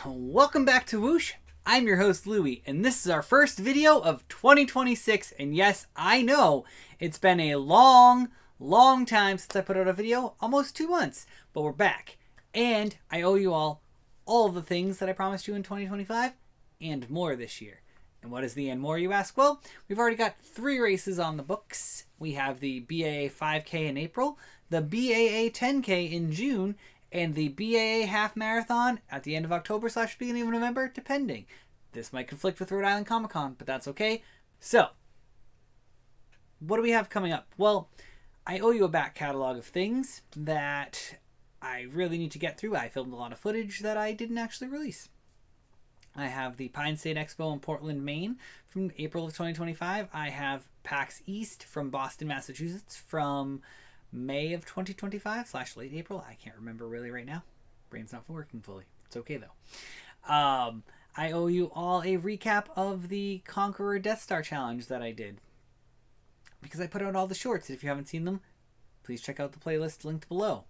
Welcome back to Whoosh. I'm your host Louie, and this is our first video of 2026. And yes, I know it's been a long time since I put out a video, almost 2 months, but we're back. And I owe you all of the things that I promised you in 2025 and more this year. And what is the and more, you ask? Well, we've already got 3 races on the books. We have the BAA 5K in April, the BAA 10K in June, and the BAA half marathon at the end of October / beginning of November, depending. This might conflict with Rhode Island Comic Con, but that's okay. So, what do we have coming up? Well, I owe you a back catalog of things that I really need to get through. I filmed a lot of footage that I didn't actually release. I have the Pine State Expo in Portland, Maine from April of 2025. I have PAX East from Boston, Massachusetts from May of 2025 / late April. I can't remember really right now. Brain's not working fully. It's okay though. I owe you all a recap of the Conqueror Death Star challenge that I did, because I put out all the shorts. If you haven't seen them, please check out the playlist linked below.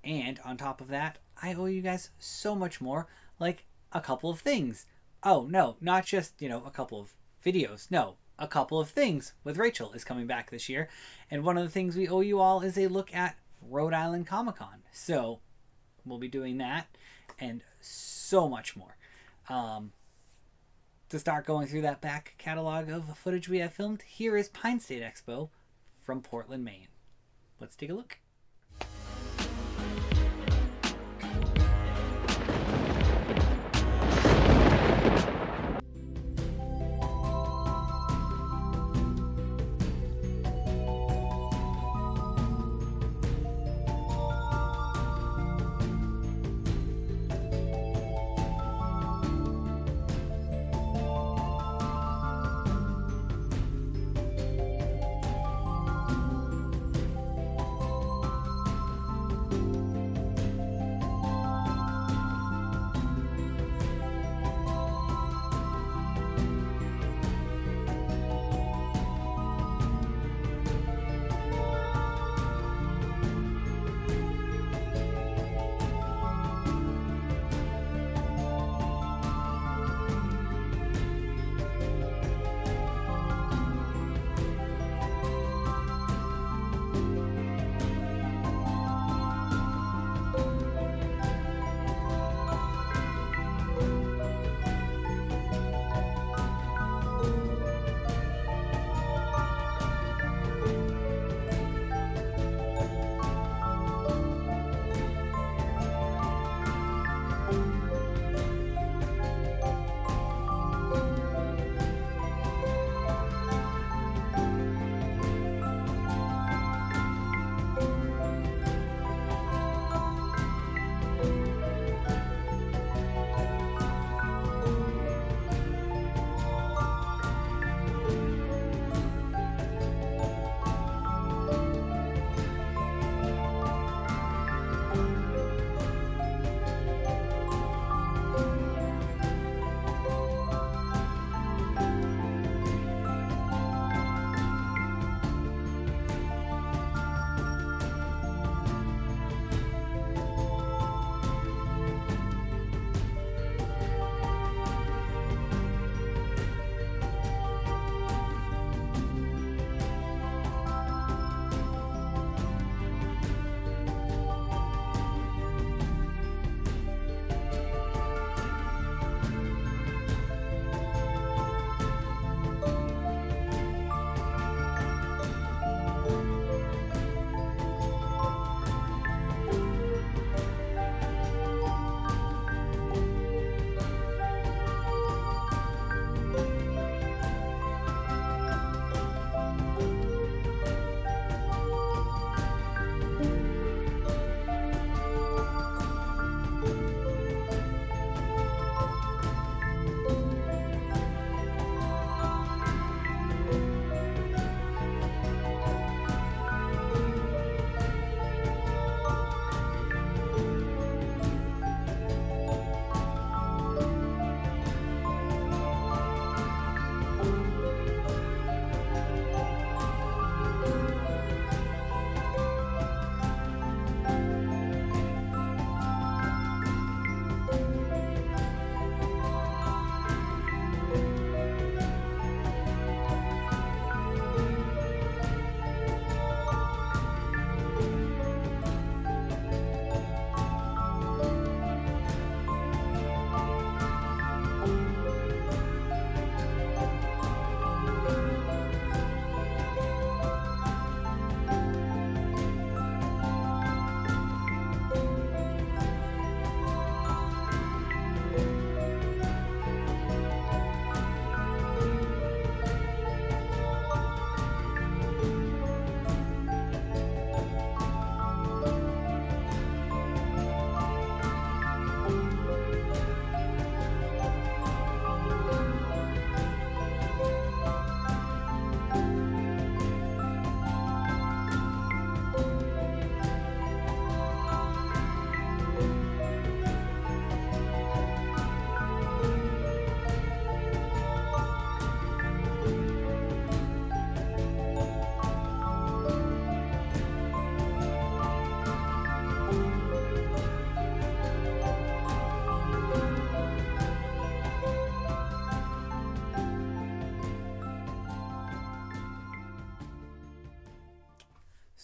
And on top of that, I owe you guys so much more, like a couple of things. Oh no, not just, a couple of videos. No, a couple of things with Rachel is coming back this year. And one of the things we owe you all is a look at Rhode Island Comic Con. So we'll be doing that and so much more. To start going through that back catalog of footage we have filmed, here is Pine State Expo from Portland, Maine. Let's take a look.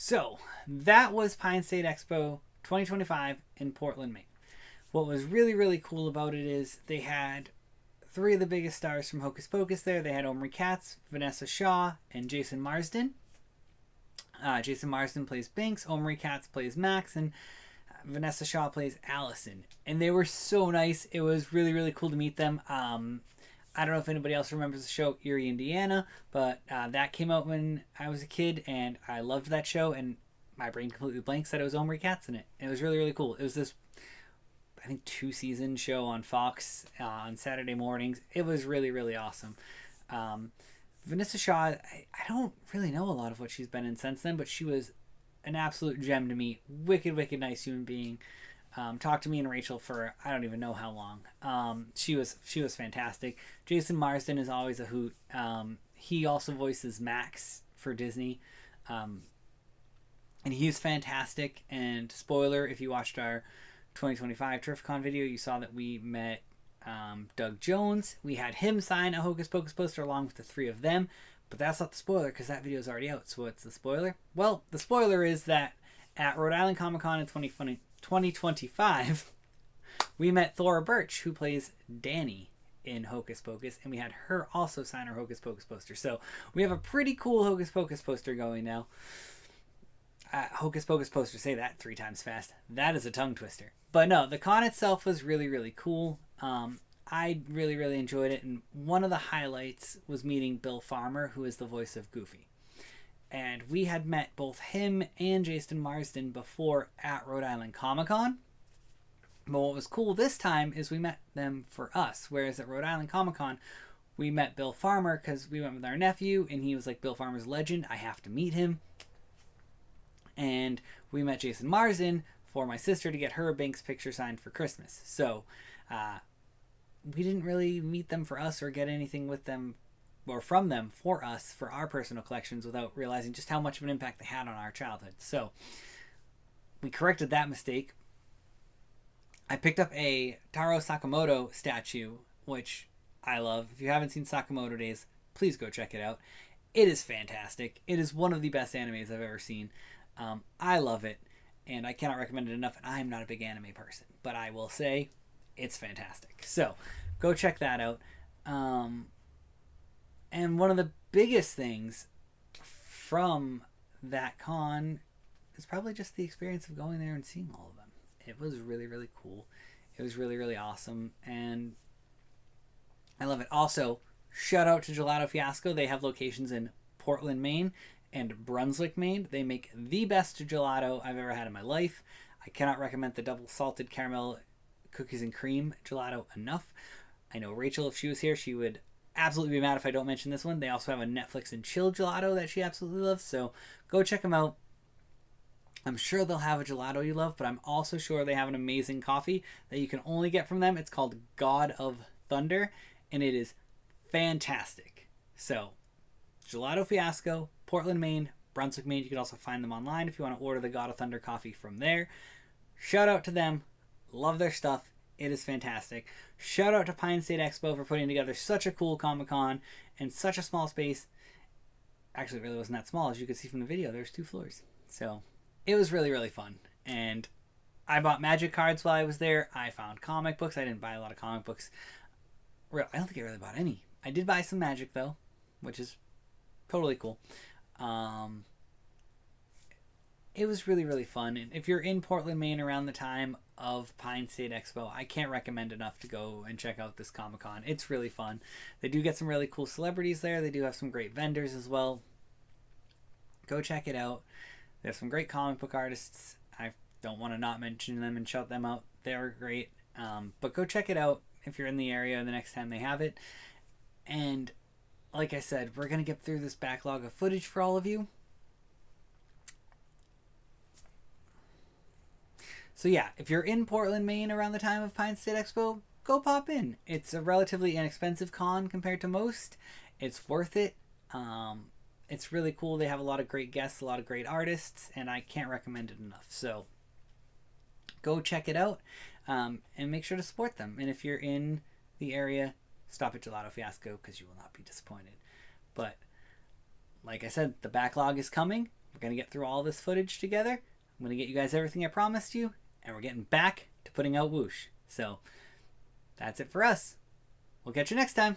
So that was Pine State Expo 2025 in Portland, Maine. What was really, really cool about it is they had three of the biggest stars from Hocus Pocus there. They had Omri Katz, Vanessa Shaw, and Jason Marsden. Jason Marsden plays Binks, Omri Katz plays Max, and Vanessa Shaw plays Allison. And they were so nice. It was really, really cool to meet them. I don't know if anybody else remembers the show Erie, Indiana, but that came out when I was a kid, and I loved that show, and my brain completely blanked, said it was Omri Katz in it. It was really, really cool. It was this, I think, 2-season show on Fox on Saturday mornings. It was really, really awesome. Vanessa Shaw, I don't really know a lot of what she's been in since then, but she was an absolute gem to meet. Wicked, wicked nice human being. Talked to me and Rachel for I don't even know how long. She was fantastic. Jason Marsden is always a hoot. He also voices Max for Disney, and he's fantastic. And spoiler, if you watched our 2025 TriffCon video, you saw that we met Doug Jones. We had him sign a Hocus Pocus poster along with the three of them. But that's not the spoiler because that video is already out. So what's the spoiler? Well, the spoiler is that at Rhode Island Comic Con in 2025, we met Thora Birch, who plays Danny in Hocus Pocus, and we had her also sign our Hocus Pocus poster. So we have a pretty cool Hocus Pocus poster going now. Hocus Pocus poster, say that 3 times fast. That is a tongue twister. But no, the con itself was really, really cool. I really, really enjoyed it, and one of the highlights was meeting Bill Farmer, who is the voice of Goofy. And we had met both him and Jason Marsden before at Rhode Island Comic Con. But what was cool this time is we met them for us, whereas at Rhode Island Comic Con, we met Bill Farmer because we went with our nephew, and he was like, Bill Farmer's a legend. I have to meet him. And we met Jason Marsden for my sister to get her a Binks picture signed for Christmas. So, we didn't really meet them for us or get anything with them or from them for us for our personal collections without realizing just how much of an impact they had on our childhood. So we corrected that mistake. I picked up a Taro Sakamoto statue, which I love. If you haven't seen Sakamoto Days, please go check it out. It is fantastic. It is one of the best animes I've ever seen. I love it, and I cannot recommend it enough. I'm not a big anime person, but I will say it's fantastic. So go check that out. And one of the biggest things from that con is probably just the experience of going there and seeing all of them. It was really, really cool. It was really, really awesome, and I love it. Also, shout out to Gelato Fiasco. They have locations in Portland, Maine and Brunswick, Maine. They make the best gelato I've ever had in my life. I cannot recommend the double salted caramel cookies and cream gelato enough. I know Rachel, if she was here, she would absolutely be mad if I don't mention this one. They also have a Netflix and chill gelato that she absolutely loves, so go check them out. I'm sure they'll have a gelato you love, but I'm also sure they have an amazing coffee that you can only get from them. It's called God of Thunder, and it is fantastic. So, Gelato Fiasco, Portland, Maine, Brunswick, Maine. You can also find them online if you want to order the God of Thunder coffee from there. Shout out to them. Love their stuff. It is fantastic. Shout out to Pine State Expo for putting together such a cool Comic-Con in such a small space. Actually, it really wasn't that small. As you can see from the video, there's 2 floors. So, it was really, really fun. And I bought Magic cards while I was there. I found comic books. I didn't buy a lot of comic books. I don't think I really bought any. I did buy some Magic, though, which is totally cool. It was really, really fun. And if you're in Portland, Maine around the time of Pine State Expo, I can't recommend enough to go and check out this Comic-Con. It's really fun. They do get some really cool celebrities there. They do have some great vendors as well. Go check it out. There's some great comic book artists. I don't want to not mention them and shout them out. They're great. But go check it out if you're in the area the next time they have it. And like I said, we're going to get through this backlog of footage for all of you. So yeah, if you're in Portland, Maine around the time of Pine State Expo, go pop in. It's a relatively inexpensive con compared to most. It's worth it. It's really cool. They have a lot of great guests, a lot of great artists, and I can't recommend it enough. So go check it out, and make sure to support them. And if you're in the area, stop at Gelato Fiasco because you will not be disappointed. But like I said, the backlog is coming. We're going to get through all this footage together. I'm going to get you guys everything I promised you, and we're getting back to putting out Whoosh. So that's it for us. We'll catch you next time.